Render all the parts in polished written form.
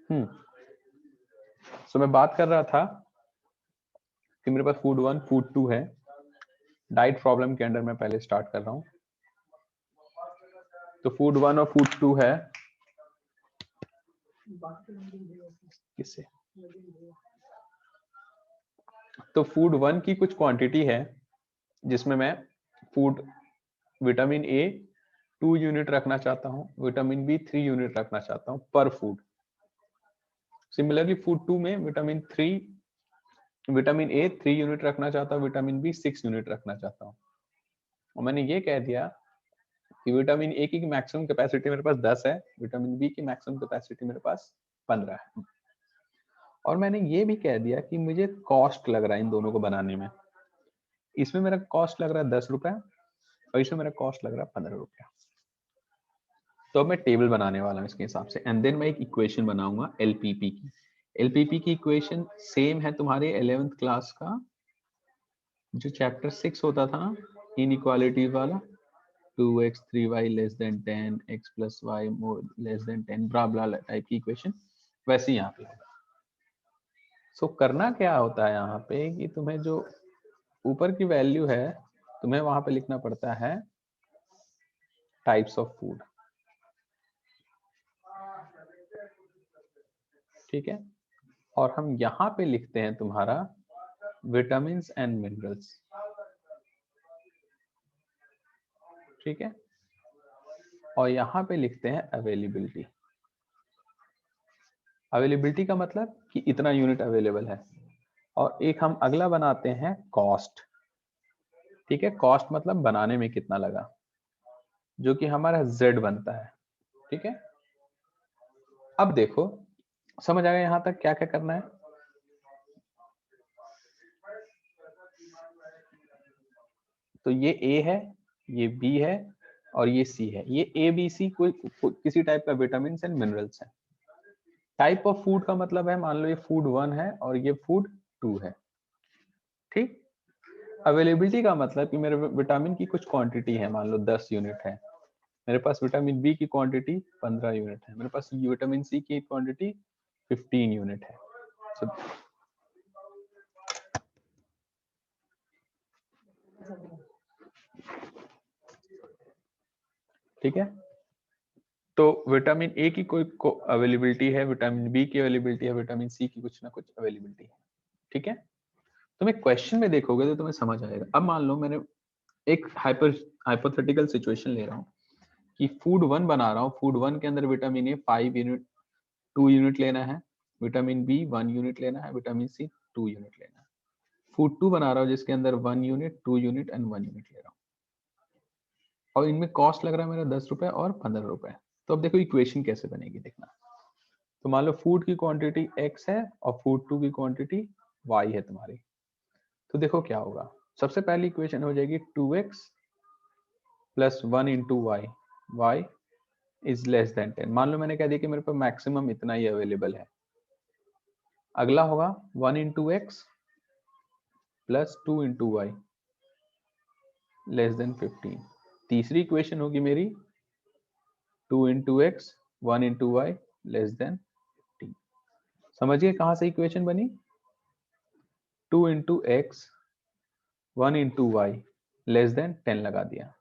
सो मैं बात कर रहा था कि मेरे पास फूड 1 फूड 2 है। डाइट प्रॉब्लम के अंडर मैं पहले स्टार्ट कर रहा हूं। तो फूड 1 और फूड 2 है किससे, तो फूड 1 की कुछ क्वांटिटी है जिसमें मैं फूड विटामिन ए 2 यूनिट रखना चाहता हूं, विटामिन बी 3 यूनिट रखना चाहता हूं पर फूड। सिमिलरली फूड 2 में विटामिन ए 3 यूनिट रखना चाहता हूं, विटामिन बी 6 यूनिट रखना चाहता हूं। और मैंने ये कह दिया कि विटामिन ए की मैक्सिमम कैपेसिटी मेरे पास 10 है, विटामिन बी की मैक्सिमम कैपेसिटी मेरे पास 15 है। और मैंने ये भी कह दिया कि मुझे कॉस्ट लग रहा है इन दोनों को बनाने में, इसमें मेरा कॉस्ट लग रहा है 10 रुपए और इसमें मेरा कॉस्ट लग रहा है 15 रुपया। तो अब मैं टेबल बनाने वाला हूँ इसके हिसाब से, एंड देन मैं एक इक्वेशन बनाऊंगा एलपीपी की। एलपीपी की इक्वेशन सेम है तुम्हारे 11th क्लास का जो चैप्टर 6 होता था इनइक्वालिटी वाला, 2x 3y less than 10 x plus Y more less than 10 blah blah type की इक्वेशन, वैसे ही यहाँ पे होगा। सो करना क्या होता है यहाँ पे कि तुम्हें जो ऊपर की वैल्यू है तुम्हें वहां पे लिखना पड़ता है टाइप्स ऑफ फूड, ठीक है। और हम यहाँ पे लिखते हैं तुम्हारा विटामिन एंड मिनरल्स, ठीक है। और यहाँ पे लिखते हैं अवेलेबिलिटी। अवेलेबिलिटी का मतलब कि इतना यूनिट अवेलेबल है। और एक हम अगला बनाते हैं कॉस्ट, ठीक है। कॉस्ट मतलब बनाने में कितना लगा, जो कि हमारा z बनता है, ठीक है। अब देखो समझ आ गया यहाँ तक क्या क्या करना है। तो ये a है, ये b है और ये c है। ये a b c कोई किसी टाइप का विटामिन एंड मिनरल्स है। टाइप ऑफ फूड का मतलब है मान लो ये फूड 1 है और ये फूड 2 है, ठीक। अवेलेबिलिटी का मतलब कि मेरे विटामिन की कुछ क्वांटिटी है, मान लो 10 यूनिट है। मेरे पास विटामिन बी की क्वांटिटी 15 यूनिट है, मेरे पास विटामिन सी की क्वांटिटी 15 यूनिट है। so, ठीक है। तो विटामिन ए की कोई अवेलेबिलिटी है, विटामिन बी की अवेलेबिलिटी है, विटामिन सी की कुछ ना कुछ अवेलेबिलिटी है, ठीक है। तुम्हें क्वेश्चन में देखोगे तो तुम्हें समझ आएगा। अब मान लो मैंने एक हाइपोथेटिकल सिचुएशन ले रहा हूँ कि फूड 1 बना रहा हूँ, फूड 1 के अंदर विटामिन ए 5 यूनिट 2 यूनिट लेना है, विटामिन बी 1 यूनिट लेना है, विटामिन सी 2 यूनिट लेना है। फूड 2 बना रहा हूँ जिसके अंदर 1 यूनिट 2 यूनिट एंड 1 यूनिट ले रहा हूँ और इनमें कॉस्ट लग रहा है मेरा 10 रुपए और 15 रुपए। तो अब देखो इक्वेशन कैसे बनेगी देखना। तो मान लो फूड की क्वांटिटी x है और फूड 2 की क्वांटिटी y है तुम्हारी। तो देखो क्या होगा, सबसे पहली इक्वेशन हो जाएगी 2x plus 1 into Y, Y is less than 10। मान लो मैंने कह दिया कि मेरे पास मैक्सिमम इतना ही अवेलेबल है। अगला होगा 1 into X plus 2 into Y less than 15। तीसरी इक्वेशन होगी मेरी 2 into X 1 into Y less than 15। समझिए कहां से इक्वेशन बनी, 2 into X 1 into Y less than 10 लगा दिया।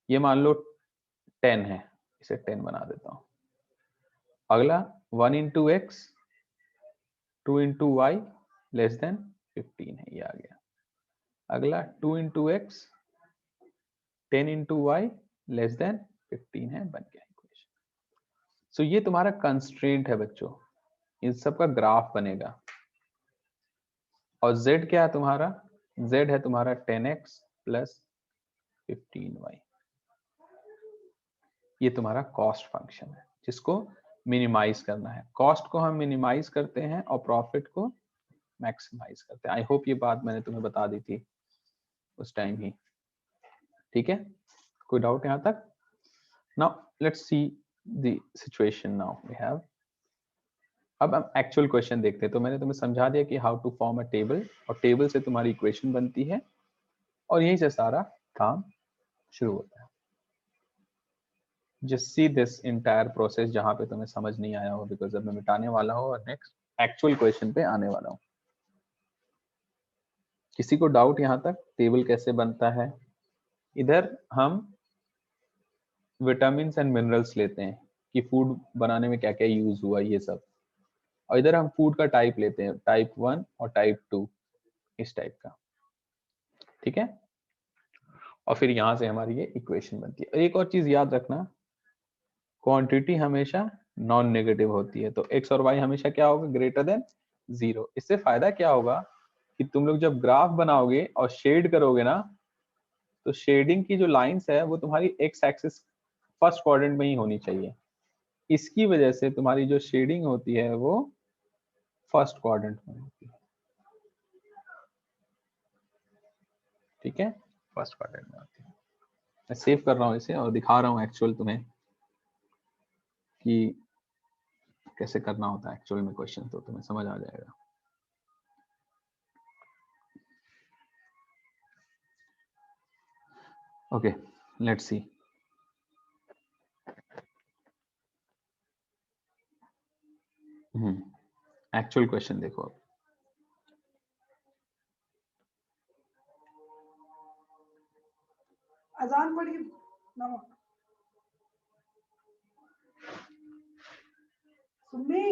ये मान लो 10 है, इसे 10 बना देता हूं। अगला 1 into X 2 into Y less than 15 है, ये आ गया। अगला 2 into X 10 into Y less than 15 है, बन गया इक्वेशन। सो ये तुम्हारा कंस्ट्रेंट है बच्चों, इन सब का ग्राफ बनेगा। और z क्या है तुम्हारा, z है तुम्हारा 10x प्लस 15y। ये तुम्हारा कॉस्ट फंक्शन है जिसको मिनिमाइज करना है। कॉस्ट को हम मिनिमाइज करते हैं और प्रॉफिट को मैक्सिमाइज करते हैं। आई होप ये बात मैंने तुम्हें बता दी थी उस टाइम ही, ठीक है। कोई डाउट यहाँ तक? Now let's see the situation now we have. अब हम एक्चुअल क्वेश्चन देखते हैं। तो मैंने तुम्हें समझा दिया कि how to form a table, और टेबल से तुम्हारी इक्वेशन बनती है और यहीं से सारा काम शुरू होता है। Just see this entire process जहां पे तुम्हें समझ नहीं आया हो, बिकॉज अब मैं मिटाने वाला हूँ और नेक्स्ट एक्चुअल क्वेश्चन पे आने वाला हूँ। किसी को डाउट यहाँ तक टेबल कैसे बनता है? इधर हम विटामिन एंड मिनरल्स लेते हैं कि फूड बनाने में क्या क्या यूज हुआ ये सब, और इधर हम फूड का टाइप लेते हैं, टाइप 1 और टाइप 2, इस टाइप का, ठीक है। और फिर यहां से हमारी ये इक्वेशन बनती है। एक और चीज याद रखना, क्वांटिटी हमेशा नॉन नेगेटिव होती है, तो एक्स और वाई हमेशा क्या होगा, ग्रेटर देन 0। इससे फायदा क्या होगा कि तुम लोग जब ग्राफ बनाओगे और शेड करोगे ना, तो शेडिंग की जो लाइंस है वो तुम्हारी एक्स एक्सिस फर्स्ट क्वाड्रेंट में ही होनी चाहिए। इसकी वजह से तुम्हारी जो शेडिंग होती है वो फर्स्ट क्वाड्रेंट में होती है, ठीक है, फर्स्ट क्वाड्रेंट में होती है। मैं सेव कर रहा हूँ इसे और दिखा रहा हूँ एक्चुअल तुम्हें कि कैसे करना होता है एक्चुअल में क्वेश्चन, तो तुम्हें समझ आ जाएगा। Okay, let's see. Actual question देखो अब। अजान पढ़ी नमक सुन्नी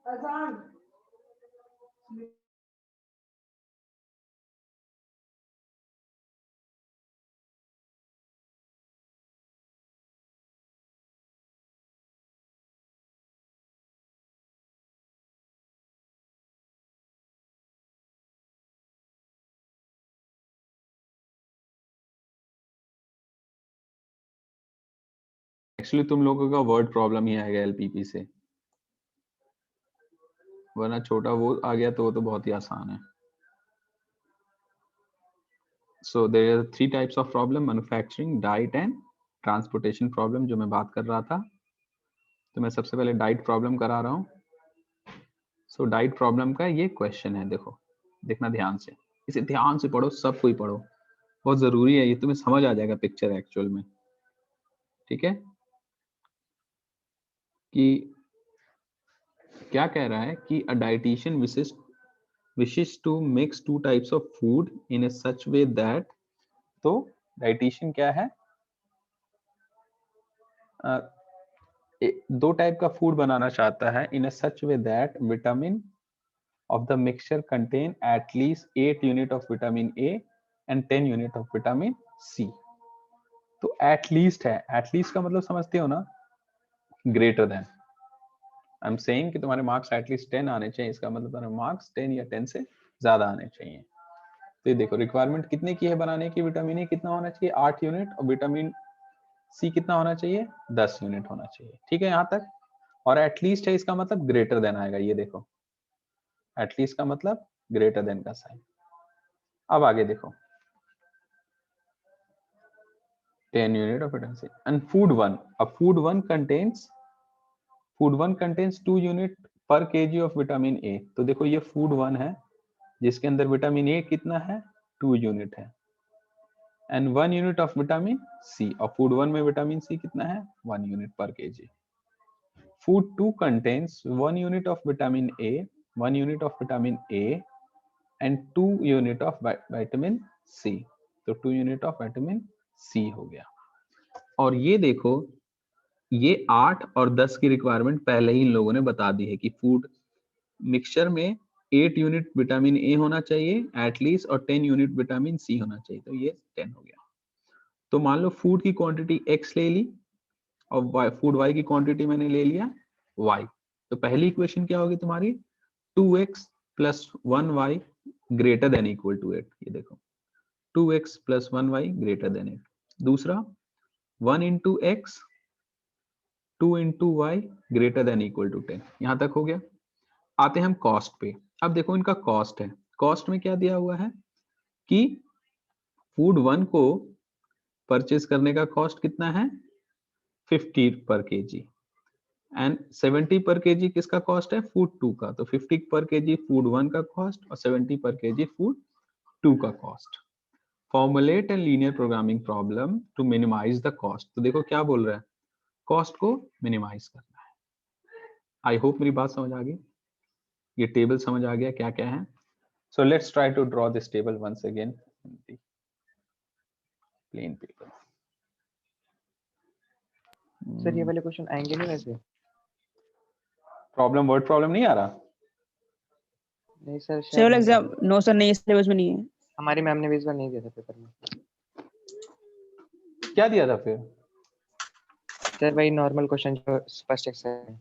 अजान एक्चुअली तुम लोगों का वर्ड प्रॉब्लम ही आएगा एलपीपी से, वरना छोटा वो आ गया तो वो तो बहुत ही आसान है। So there are 3 types of problem, manufacturing, diet and transportation problem, जो मैं बात कर रहा था। तो मैं सबसे पहले डाइट प्रॉब्लम करा रहा हूँ। सो डाइट प्रॉब्लम का ये क्वेश्चन है, देखो, देखना ध्यान से, इसे ध्यान से पढ़ो, सब कोई पढ़ो, बहुत जरूरी है ये, तुम्हें समझ आ जाएगा पिक्चर एक्चुअल में, ठीक है। कि क्या कह रहा है कि a dietitian wishes to mix 2 types of food in a such way that, तो डाइटिशियन क्या है, दो टाइप का फूड बनाना चाहता है in a such way that vitamin of the mixture contain at least 8 unit of vitamin A and 10 unit of vitamin C। तो at least है, at least का मतलब समझते हो ना, greater than। I am saying कि तुम्हारे मार्क्स एटलीस्ट 10 आने चाहिए, इसका मतलब तुम्हारे मार्क्स 10 या 10 से ज्यादा आने चाहिए। तो ये देखो रिक्वायरमेंट कितने की है बनाने की, विटामिन ए कितना होना चाहिए, 8 यूनिट, और विटामिन सी कितना होना चाहिए, 10 यूनिट होना चाहिए, ठीक है यहाँ तक। और एटलीस्ट है, इसका मतलब ग्रेटर देन आएगा, ये देखो, एटलीस्ट का मतलब ग्रेटर देन का साइन। अब आगे देखो, 10 unit of vitamin C and food 1, अब food 1 contains 2 unit per kg of vitamin A। तो देखो ये food 1 है जिसके अंदर विटामिन ए कितना है, 2 यूनिट है, and 1 unit of vitamin C, और फूड 1 में विटामिन सी कितना है, 1 unit per KG. Food 2 contains 1 unit of vitamin A, 1 unit of vitamin A and 2 unit of vitamin C। तो 2 यूनिट ऑफ विटामिन सी हो गया। और ये देखो, ये 8 और 10 की रिक्वायरमेंट पहले ही इन लोगों ने बता दी है कि फूड मिक्सचर में 8 यूनिट विटामिन ए होना चाहिए एटलीस्ट, और 10 यूनिट विटामिन सी होना चाहिए, तो ये 10 हो गया। तो मान लो फूड की क्वांटिटी x ले ली और फूड y की क्वांटिटी मैंने ले लिया y। तो पहली इक्वेशन क्या होगी तुम्हारी, 2x plus 1y greater than equal to 8। ये देखो 2x plus 1y greater then 8। दूसरा 1 into X 2 into Y greater than equal to 10। यहां तक हो गया। आते हैं हम कॉस्ट पे। अब देखो इनका कॉस्ट है, कॉस्ट में क्या दिया हुआ है कि फूड 1 को परचेज करने का कॉस्ट कितना है, 50 पर केजी, एंड 70 पर केजी किसका कॉस्ट है, फूड 2 का। तो 50 पर केजी फूड 1 का कॉस्ट और 70 पर केजी फूड 2 का cost. Formulate and linear programming problem to minimise the cost. तो देखो क्या बोल रहा है, कॉस्ट को मिनिमाइज करना है। आई होप मेरी बात समझ आ गई, ये टेबल समझ आ गया क्या क्या है। So let's try to draw this table once again in the plain paper. Sir ये वाले क्वेश्चन आएंगे नहीं वैसे? प्रॉब्लम, वर्ड प्रॉब्लम नहीं आ रहा? नहीं सर, सर वाला शायद एग्जाम नो सर नहीं, सिलेबस में नहीं है। हमारी मैम ने इस बार नहीं दिया था पेपर में। क्या दिया था फिर? सर वही नॉर्मल क्वेश्चन जो फर्स्ट एक्सरसाइज है।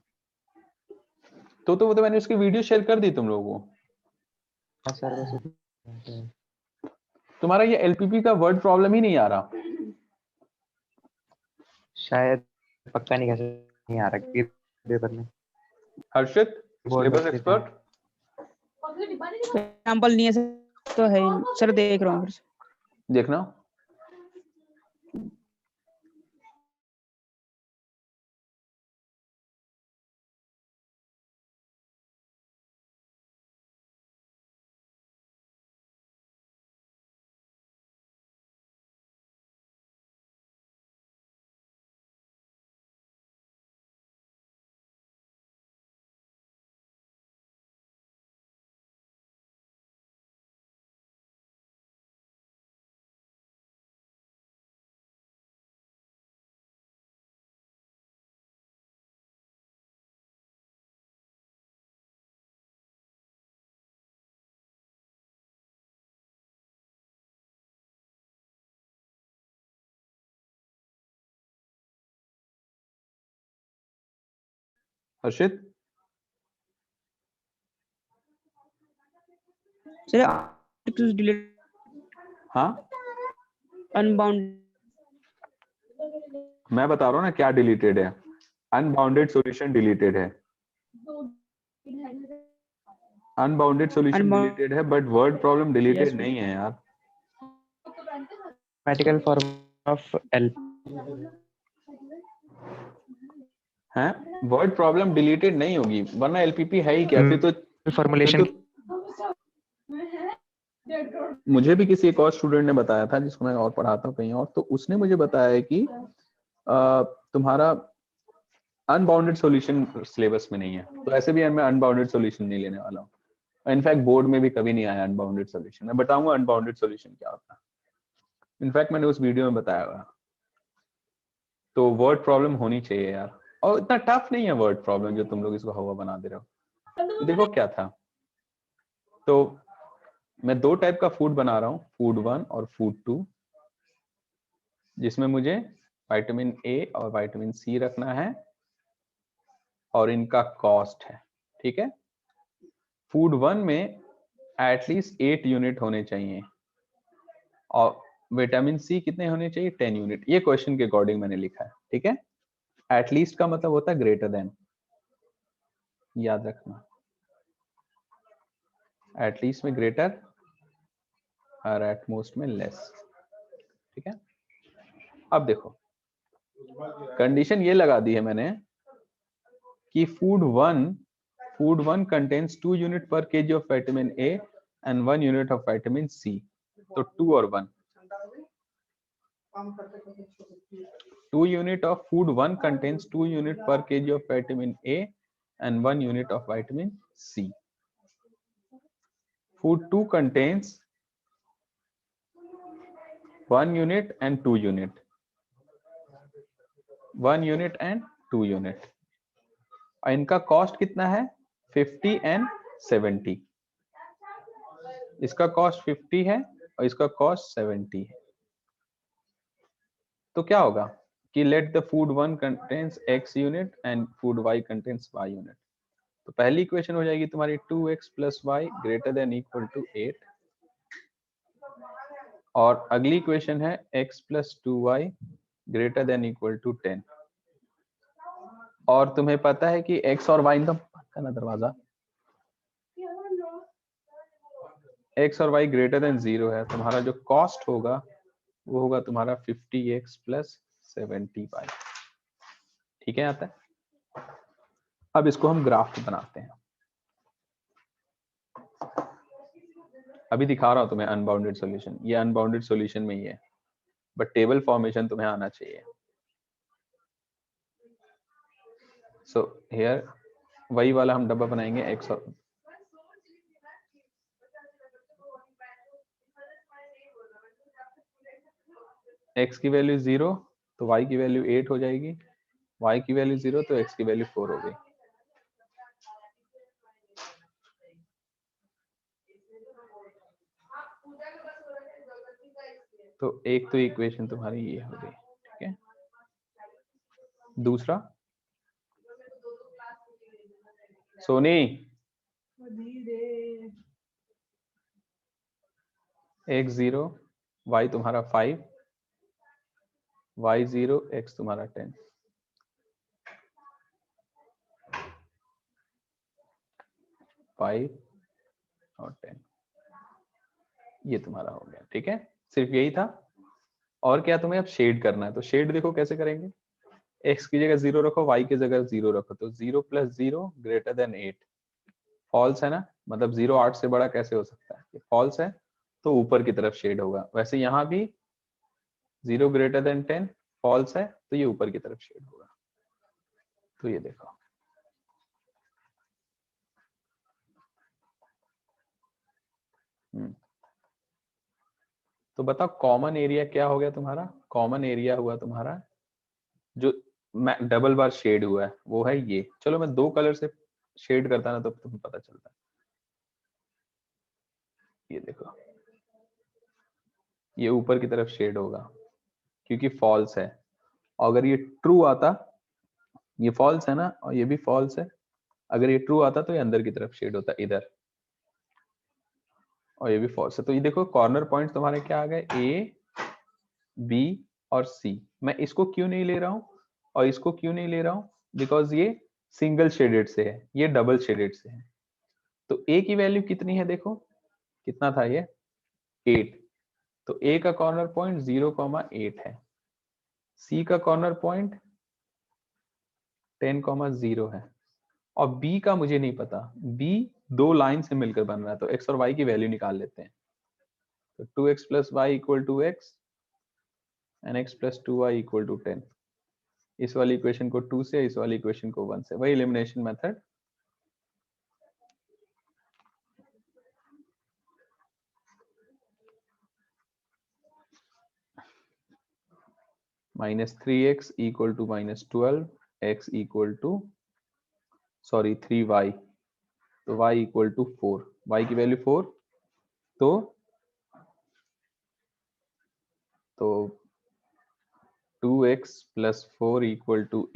तो वो तो मैंने उसकी वीडियो शेयर कर दी तुम लोगों को। हाँ सर वैसे तुम्हारा ये एलपीपी का वर्ड प्रॉब्लम ही नहीं आ रहा। शायद, पक्का नहीं कह सकते, नहीं आ रहा पेपर में। हर्षित सिलेबस एक्सपर्ट, एग्जाम्पल नहीं है सर, तो है ही नहीं। सर देख रहा हूँ फिर से। देखना। हर्षित सर डिलीट हाँ, अनबाउंड मैं बता रहा हूँ ना क्या डिलीटेड है। अनबाउंडेड सॉल्यूशन डिलीटेड है, अनबाउंडेड सॉल्यूशन डिलीटेड है, बट वर्ड प्रॉब्लम डिलीटेड नहीं है यार। मैथमेटिकल फॉर्म ऑफ एल है, वर्ड प्रॉब्लम डिलीटेड नहीं होगी, वरना एलपीपी है ही क्या फिर तो। फॉर्मुलेशन मुझे भी किसी एक और स्टूडेंट ने बताया था जिसको मैं और पढ़ाता हूँ कहीं और, तो उसने मुझे बताया कि तुम्हारा अनबाउंडेड सॉल्यूशन सिलेबस में नहीं है, तो ऐसे भी मैं अनबाउंडेड सॉल्यूशन नहीं लेने वाला हूँ। इनफैक्ट बोर्ड में भी कभी नहीं आया अनबाउंडेड सॉल्यूशन। मैं बताऊंगा अनबाउंडेड सॉल्यूशन क्या होता है, इनफैक्ट मैंने उस वीडियो में बताया हुआ। तो वर्ड प्रॉब्लम होनी चाहिए यार, और इतना टफ नहीं है वर्ड प्रॉब्लम जो तुम लोग इसको हवा बना दे रहे हो। तो देखो क्या था, तो मैं दो टाइप का फूड बना रहा हूँ, फूड 1 और फूड 2, जिसमें मुझे विटामिन ए और विटामिन सी रखना है और इनका कॉस्ट है। ठीक है, फूड 1 में एटलीस्ट 8 यूनिट होने चाहिए और विटामिन सी कितने होने चाहिए, 10 यूनिट। ये क्वेश्चन के अकॉर्डिंग मैंने लिखा है। ठीक है, एटलीस्ट का मतलब होता है ग्रेटर देन, याद रखना। एटलीस्ट में ग्रेटर और एटमोस्ट में लेस। ठीक है, अब देखो कंडीशन ये लगा दी है मैंने कि food 1 contains 2 unit per KG of vitamin A and 1 unit of vitamin C. तो 2 और 1, 2 unit of food 1 contains 2 unit per KG of vitamin A and 1 unit of vitamin C. Food 2 contains 1 unit and 2 unit, 1 unit and 2 unit, और इनका cost कितना है, 50 and 70। इसका cost 50 है और इसका कॉस्ट 70 है। तो क्या होगा कि let the food 1 contains x unit and food y contains y unit. तो पहली इक्वेशन हो जाएगी तुम्हारी 2x plus Y greater than equal to 8, और अगली इक्वेशन है x plus 2y greater than equal to 10। और तुम्हें पता है कि x और y का करना दरवाजा, x और y ग्रेटर देन 0 है। तुम्हारा जो कॉस्ट होगा वो होगा तुम्हारा 50x प्लस 70y। ठीक है, आता है। अब इसको हम ग्राफ बनाते हैं। अभी दिखा रहा हूं तुम्हें अनबाउंडेड सॉल्यूशन, ये अनबाउंडेड सॉल्यूशन में ही है, बट टेबल फॉर्मेशन तुम्हें आना चाहिए। सो हेयर वही वाला हम डब्बा बनाएंगे x और x की वैल्यू 0 तो y की वैल्यू 8 हो जाएगी, y की वैल्यू 0 तो x की वैल्यू 4 हो गई। तो एक तो इक्वेशन तुम्हारी ये हो गई, ठीक है। दूसरा सोनी धीरे x 0 y तुम्हारा 5 y 0 x तुम्हारा 10। फाइव और 10 ये तुम्हारा हो गया, ठीक है। सिर्फ यही था। और क्या तुम्हें अब शेड करना है, तो शेड देखो कैसे करेंगे। x की जगह 0 रखो, y की जगह 0 रखो, तो 0 + 0 ग्रेटर देन 8। फॉल्स है ना, मतलब 0 8 से बड़ा कैसे हो सकता है, ये फॉल्स है तो ऊपर की तरफ शेड होगा। वैसे यहाँ भी 0 ग्रेटर देन 10 फॉल्स है तो ये ऊपर की तरफ शेड होगा। तो ये देखो तो बताओ कॉमन एरिया क्या हो गया तुम्हारा। कॉमन एरिया हुआ तुम्हारा जो डबल बार शेड हुआ है वो है ये। चलो मैं 2 कलर से शेड करता ना तो तुम्हें पता चलता है। ये देखो ये ऊपर की तरफ शेड होगा क्योंकि फॉल्स है। अगर ये ट्रू आता, ये फॉल्स है ना और ये भी फॉल्स है, अगर ये ट्रू आता तो ये अंदर की तरफ शेड होता इधर, और ये भी फॉल्स है। तो ये देखो कॉर्नर पॉइंट तुम्हारे क्या आ गए, ए बी और सी। मैं इसको क्यों नहीं ले रहा हूं और इसको क्यों नहीं ले रहा हूं, बिकॉज ये सिंगल शेडेड से है, ये डबल शेडेड से है। तो ए की वैल्यू कितनी है, देखो कितना था ये 8, तो ए का कॉर्नर पॉइंट 0,8 है, सी का कॉर्नर पॉइंट 10,0 है, और बी का मुझे नहीं पता। बी 2 लाइन से मिलकर बन रहा है, तो एक्स और वाई की वैल्यू निकाल लेते हैं। तो 2x + y = x and x + 2y = 10। इस वाली इक्वेशन को 2 से, इस वाली इक्वेशन को 1 से, वही elimination method. -3x = -12, x = sorry 3y, तो y = 4, y की वैल्यू 4, तो 2x + 4 =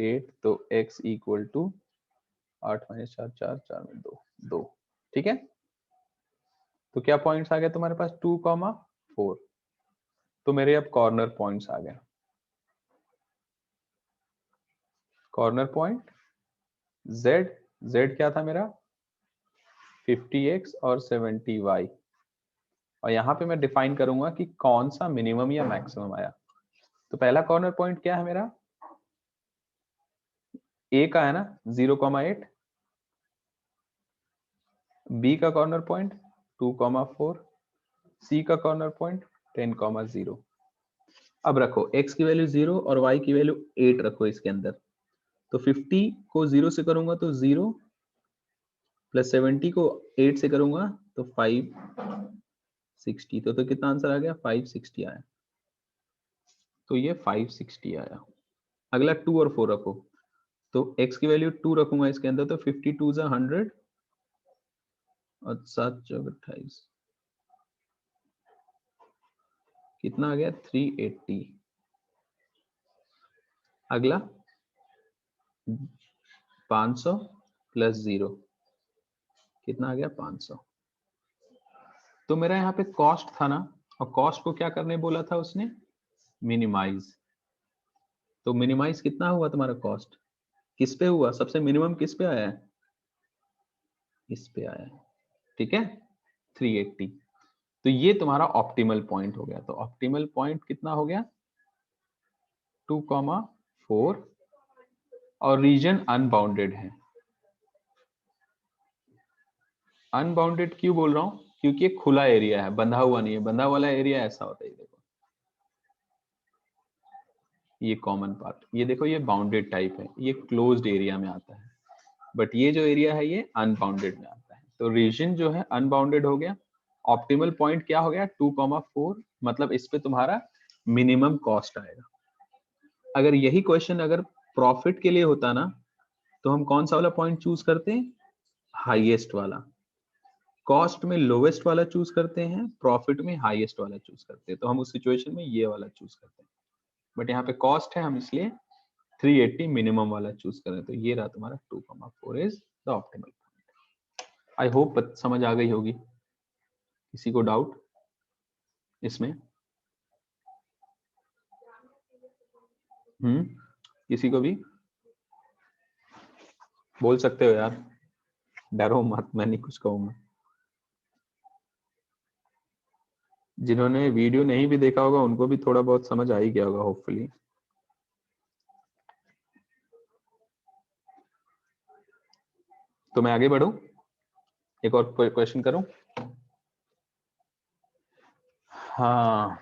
8, तो x = 8 - 4 4 4 में 2 2, ठीक है। तो क्या पॉइंट्स आ गए तुम्हारे पास 2, 4। तो मेरे अब कॉर्नर पॉइंट्स आ गए। कॉर्नर पॉइंट z क्या था मेरा 50x और 70y, और यहाँ पे मैं डिफाइन करूंगा कि कौन सा मिनिमम या मैक्सिमम आया। तो पहला कॉर्नर पॉइंट क्या है मेरा, a का है ना 0,8, b का कॉर्नर पॉइंट 2,4, c का कॉर्नर पॉइंट 10,0। अब रखो x की वैल्यू 0 और y की वैल्यू 8 रखो इसके अंदर। तो 50 को 0 से करूंगा तो 0, प्लस 70 को 8 से करूंगा तो 560, तो कितना आंसर आ गया 560 आया। तो ये 560 आया। अगला 2 और 4 रखो, तो x की वैल्यू 2 रखूंगा इसके अंदर, तो 52 × 100 और 7 × 28 कितना आ गया 380। अगला 500 + 0 कितना आ गया 500। तो मेरा यहाँ पे कॉस्ट था ना, और कॉस्ट को क्या करने बोला था उसने, मिनिमाइज। तो मिनिमाइज कितना हुआ तुम्हारा कॉस्ट, किस पे हुआ, सबसे मिनिमम किस पे आया है, इस पे आया है, ठीक है 380। तो ये तुम्हारा ऑप्टिमल पॉइंट हो गया। तो ऑप्टिमल पॉइंट कितना हो गया 2,4, और रीजन अनबाउंडेड है। अनबाउंडेड क्यों बोल रहा हूं, क्योंकि ये खुला एरिया है, बंधा हुआ नहीं है। बंधा वाला एरिया ऐसा होता है, देखो ये कॉमन पार्ट, ये देखो ये बाउंडेड टाइप है, ये क्लोज्ड एरिया में आता है, बट ये जो एरिया है ये अनबाउंडेड में आता है। तो रीजन जो है अनबाउंडेड हो गया। ऑप्टिमल पॉइंट क्या हो गया 2,4, मतलब इस पे तुम्हारा मिनिमम कॉस्ट आएगा। अगर यही क्वेश्चन अगर प्रॉफिट के लिए होता ना, तो हम कौन सा वाला पॉइंट चूज करते हैं, हाईएस्ट वाला। कॉस्ट में लोवेस्ट वाला चूज करते हैं, प्रॉफिट में हाईएस्ट वाला चूज करते हैं। तो हम उस सिचुएशन में ये वाला चूज करते हैं, बट यहाँ पे कॉस्ट है, हम इसलिए 380 मिनिमम वाला चूज करें। तो ये रहा तुम्हारा 2,4 is the optimal point. I hope समझ आ गई होगी। किसी को डाउट इसमें? किसी को भी बोल सकते हो यार, डरो मत, मैं नहीं कुछ कहूंगा। जिन्होंने वीडियो नहीं भी देखा होगा उनको भी थोड़ा बहुत समझ आ ही गया होगा होपफुली। तो मैं आगे बढ़ूं, एक और क्वेश्चन करूं? हाँ,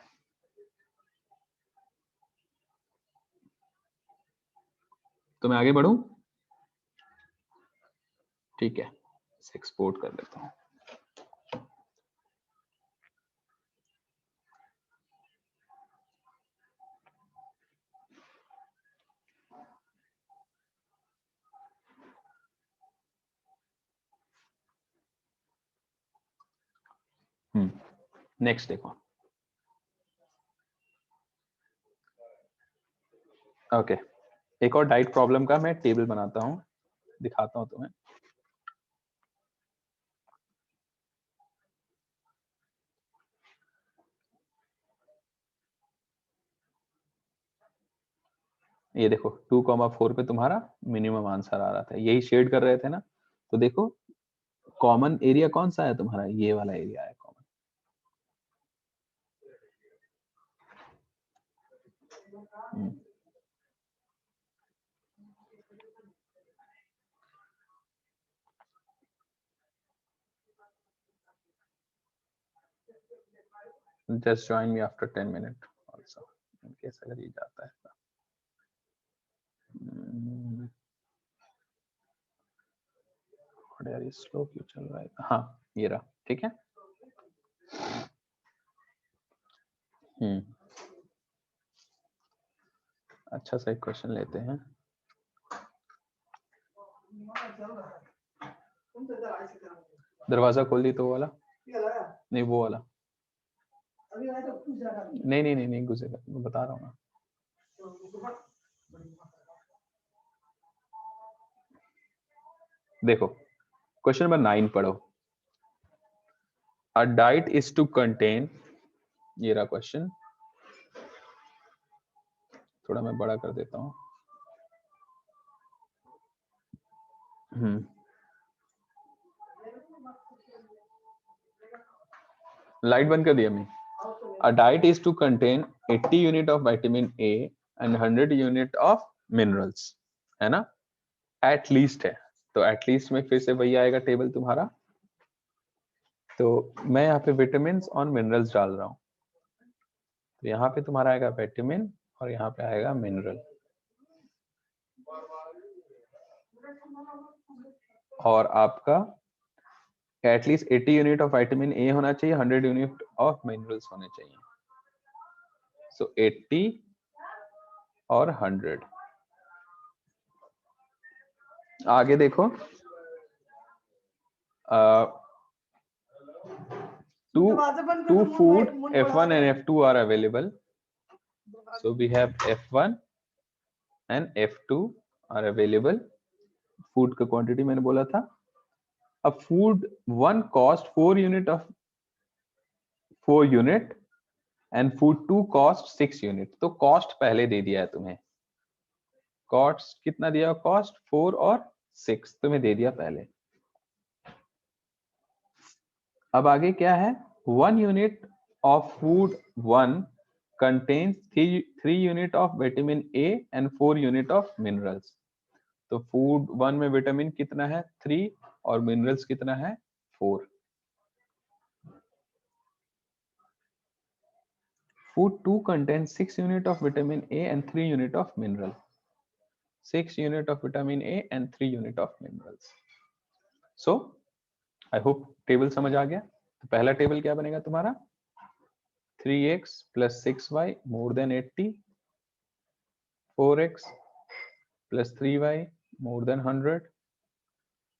तो मैं आगे बढ़ूं? ठीक है, इसे एक्सपोर्ट कर लेता हूं। नेक्स्ट देखो। ओके, एक और डाइट प्रॉब्लम का मैं टेबल बनाता हूं, दिखाता हूं तुम्हें। ये देखो 2,4 पे तुम्हारा मिनिमम आंसर आ रहा था, यही शेड कर रहे थे ना। तो देखो कॉमन एरिया कौन सा है तुम्हारा, ये वाला एरिया है common. Just join me after 10 minute also, in case अगर ये जाता है। यार ये स्लो क्यों चल रहा है? हाँ ये रहा, ठीक है। अच्छा सा एक क्वेश्चन लेते हैं। दरवाजा खोल दी तो वो वाला, नहीं वो वाला, नहीं नहीं नहीं नहीं घुसेगा, मैं बता रहा हूँ ना। देखो क्वेश्चन नंबर 9 पढ़ो। A diet is to contain, ये रहा क्वेश्चन, थोड़ा मैं बड़ा कर देता हूँ। लाइट बंद कर दिया मैं। A diet is to contain 80 unit of vitamin A and 100 unit of minerals, है ना। एट लीस्ट है, तो एट लीस्ट में फिर से वही आएगा टेबल तुम्हारा। तो मैं यहाँ पे विटामिन और मिनरल्स डाल रहा हूँ, तो यहाँ पे तुम्हारा आएगा विटामिन और यहाँ पे आएगा मिनरल। और आपका एटलीस्ट 80 यूनिट ऑफ विटामिन ए होना चाहिए, 100 यूनिट ऑफ मिनरल्स होने चाहिए। सो 80 और 100। आगे देखो, two food F1 and F2 are available. So we have F1 and F2 are available. Food का quantity मैंने बोला था। अब food 1 cost 4 unit and food 2 cost 6 unit. तो cost पहले दे दिया है तुम्हें। cost कितना दिया? cost 4 और 6 तुम्हें दे दिया पहले। अब आगे क्या है? 1 unit of food 1 contains 3 unit of vitamin A and 4 unit of minerals. तो फूड 1 में विटामिन कितना है? 3 और मिनरल्स कितना है? 4। food 2 contains 6 unit of vitamin A and 3 unit of mineral. 6 unit of vitamin A and 3 unit of minerals. So I hope table समझ आ गया. तो पहला टेबल क्या बनेगा तुम्हारा? 3x plus 6y more than 80, 4x plus 3y more than 100,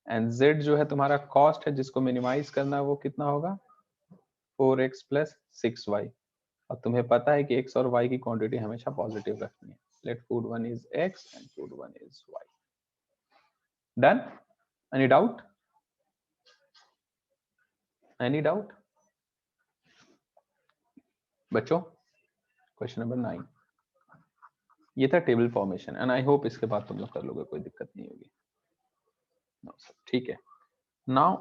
and z जो है तुम्हारा कॉस्ट है जिसको मिनिमाइज करना है वो कितना होगा? 4x plus 6y. और तुम्हें पता है कि x और y की क्वांटिटी हमेशा पॉजिटिव रखनी है. Let food 1 is x and food 1 is y. Done? Any doubt? Any doubt बच्चों? Question number 9. ये था table formation and I hope इसके बाद तुम लोग कर लोगे, कोई दिक्कत नहीं होगी. ठीक है. Now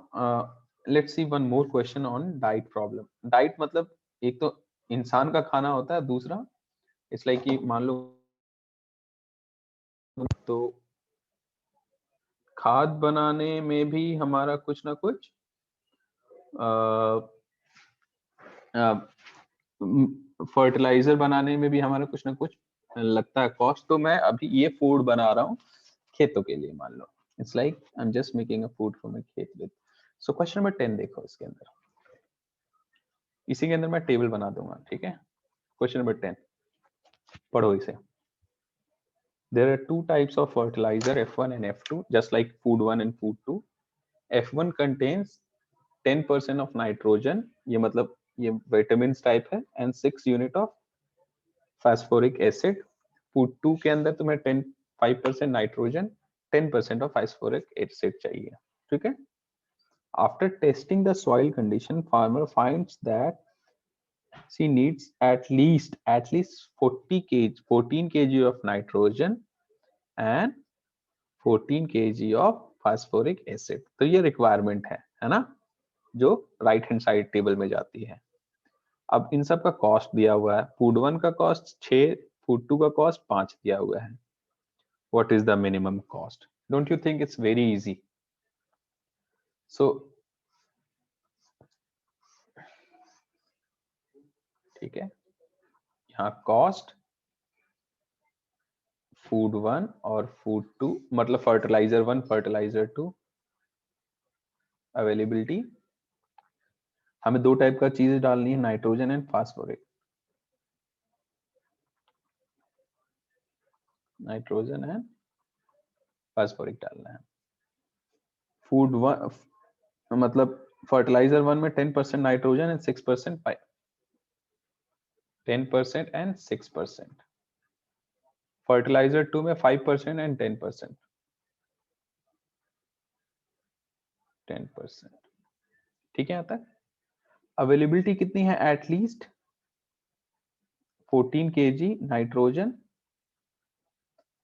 let's C one more question on diet problem. Diet मतलब एक तो इंसान का खाना होता है, दूसरा इट्स लाइक कि मान लो तो खाद बनाने में भी हमारा कुछ ना कुछ फर्टिलाइजर बनाने में भी हमारा कुछ ना कुछ लगता है कॉस्ट. तो मैं अभी ये फूड बना रहा हूँ खेतों के लिए, मान लो it's like I am just making a food for my खेत विद. सो क्वेश्चन नंबर 10 देखो, इसके अंदर इसी के अंदर मैं टेबल बना दूंगा. ठीक है. क्वेश्चन नंबर 10 पढ़ो इसे. There are two types of fertilizer, F1 and F2, just like food 1 and food 2. F1 contains 10% of nitrogen, ये मतलब ये vitamins type है, and 6 unit of phosphoric acid. Food 2 के अंदर तुम्हें 5% nitrogen, 10% of phosphoric acid चाहिए. ठीक है. After testing the soil condition, farmer finds that she needs at least 14 kg of nitrogen and 14 kg of phosphoric acid. तो ये requirement है ना, जो राइट हैंड साइड टेबल में जाती है. अब इन सब का कॉस्ट दिया हुआ है. फूड 1 का कॉस्ट 6, फूड 2 का कॉस्ट 5 दिया हुआ है. What is the minimum cost? Don't you think it's very easy? So ठीक है, यहाँ कॉस्ट फूड 1 और फूड 2 मतलब फर्टिलाइजर 1 फर्टिलाइजर 2, अवेलेबिलिटी. हमें दो टाइप का चीज डालनी है, nitrogen and phosphoric. Nitrogen and phosphoric डालना है. फूड 1 मतलब फर्टिलाइजर 1 में 10% नाइट्रोजन एंड 6% 10% एंड 6%. फर्टिलाइजर 2 में 5% एंड 10%. 10%. ठीक है. यहाँ तक अवेलेबिलिटी कितनी है? एटलीस्ट 14 kg नाइट्रोजन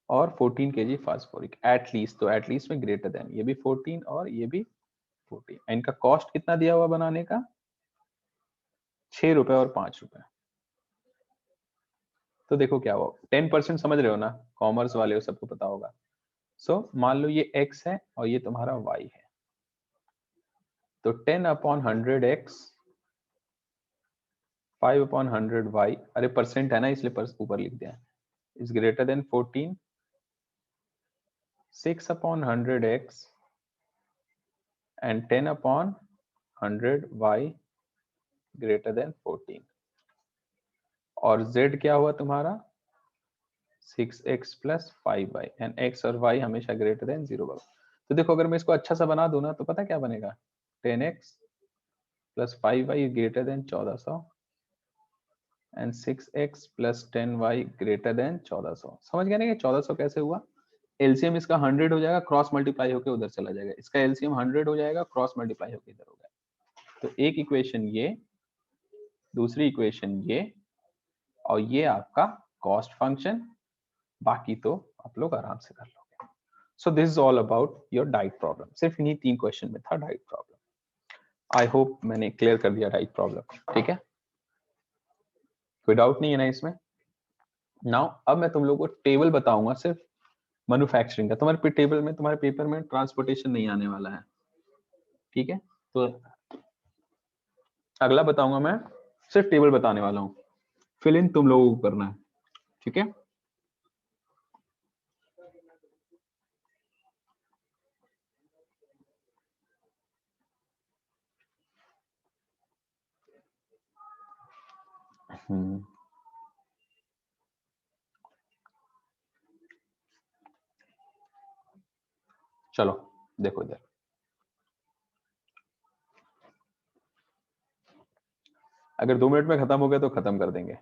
और 14 kg फास्फोरिक. एटलीस्ट, तो एटलीस्ट में ग्रेटर देन, ये भी 14 और ये भी 14. इनका कॉस्ट कितना दिया हुआ बनाने का? 6 रुपए और 5 रुपए. तो देखो क्या हुआ. 10% समझ रहे हो ना, कॉमर्स वाले हो, सबको पता होगा. सो मान लो ये x है और ये तुम्हारा y है. तो 10/100x, 5/100y, अरे परसेंट है ना इसलिए ऊपर लिख दिया, is greater than 14. 6/100x and 10/100y greater than 14. और z क्या हुआ तुम्हारा? 6x plus 5y and x और y हमेशा ग्रेटर देन 0. तो देखो अगर मैं इसको अच्छा सा बना दूं ना तो पता क्या बनेगा? 10x plus 5y greater than 1400 and 6x plus 10y greater than 1400. समझ गए ना कि 1400 कैसे हुआ? एलसीएम इसका 100 हो जाएगा, क्रॉस मल्टीप्लाई होकर उधर चला जाएगा. इसका एलसीएम 100 हो जाएगा, क्रॉस मल्टीप्लाई होकर इधर होगा. तो एक इक्वेशन ये, दूसरी इक्वेशन ये, और ये आपका कॉस्ट फंक्शन. बाकी तो आप लोग आराम से कर लोगे. So this is all about your diet problem. सिर्फ इन्हीं 3 क्वेश्चन में था डाइट प्रॉब्लम. आई होप मैंने क्लियर कर दिया डाइट प्रॉब्लम. ठीक है, कोई डाउट नहीं है ना इसमें? नाउ अब मैं तुम लोगों को टेबल बताऊंगा सिर्फ मैन्युफैक्चरिंग का. तुम्हारे टेबल में, तुम्हारे पेपर में ट्रांसपोर्टेशन नहीं आने वाला है. ठीक है, तो अगला बताऊंगा मैं, सिर्फ टेबल बताने वाला हूं. फिल इन तुम लोगों को करना है, ठीक है। चलो देखो इधर, अगर 2 मिनट में खत्म हो गया तो खत्म कर देंगे।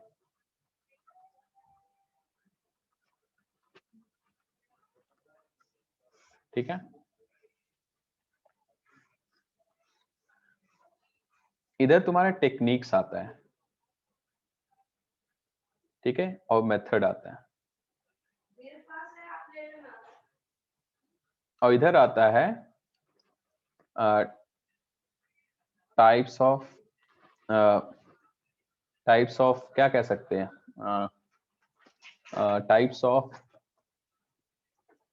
ठीक है, इधर तुम्हारा टेक्निक्स आता है, ठीक है, और मेथड आता है, और इधर आता है टाइप्स ऑफ क्या कह सकते हैं, टाइप्स ऑफ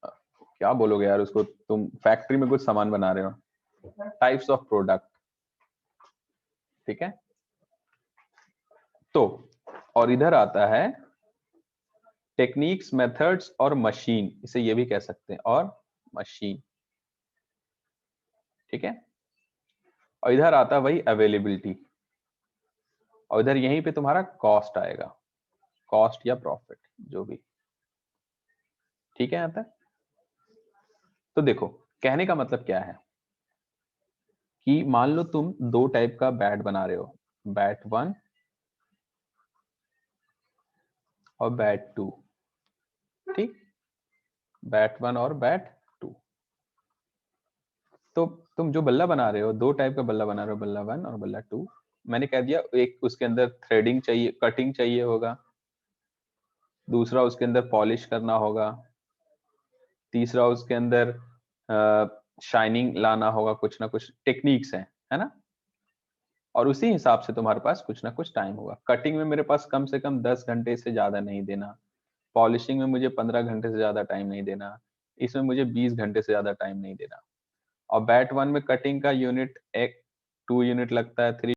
क्या बोलोगे यार उसको, तुम फैक्ट्री में कुछ सामान बना रहे हो, टाइप्स ऑफ प्रोडक्ट, ठीक है। तो और इधर आता है टेक्निक्स, मेथड्स और मशीन, इसे ये भी कह सकते हैं, और मशीन, ठीक है। और इधर आता है वही अवेलेबिलिटी, और इधर यहीं पे तुम्हारा कॉस्ट आएगा, कॉस्ट या प्रॉफिट जो भी, ठीक है यहाँ तक। तो देखो कहने का मतलब क्या है कि मान लो तुम 2 टाइप का बैट बना रहे हो, बैट 1 और बैट 2, ठीक, बैट 1 और बैट 2। तो तुम जो बल्ला बना रहे हो, 2 टाइप का बल्ला बना रहे हो, बल्ला 1 और बल्ला 2। मैंने कह दिया एक उसके अंदर थ्रेडिंग चाहिए, कटिंग चाहिए होगा, दूसरा उसके अंदर पॉलिश करना होगा, तीसरा उसके अंदर शाइनिंग लाना होगा, कुछ ना कुछ टेक्निक्स हैं, है ना। और उसी हिसाब से तुम्हारे पास कुछ ना कुछ टाइम होगा। कटिंग में मेरे पास कम से कम 10 घंटे से ज्यादा नहीं देना, पॉलिशिंग में मुझे 15 घंटे से ज्यादा टाइम नहीं देना, इसमें मुझे 20 घंटे से ज्यादा टाइम नहीं देना। और बैट 1 में कटिंग का यूनिट 2 यूनिट लगता है, 3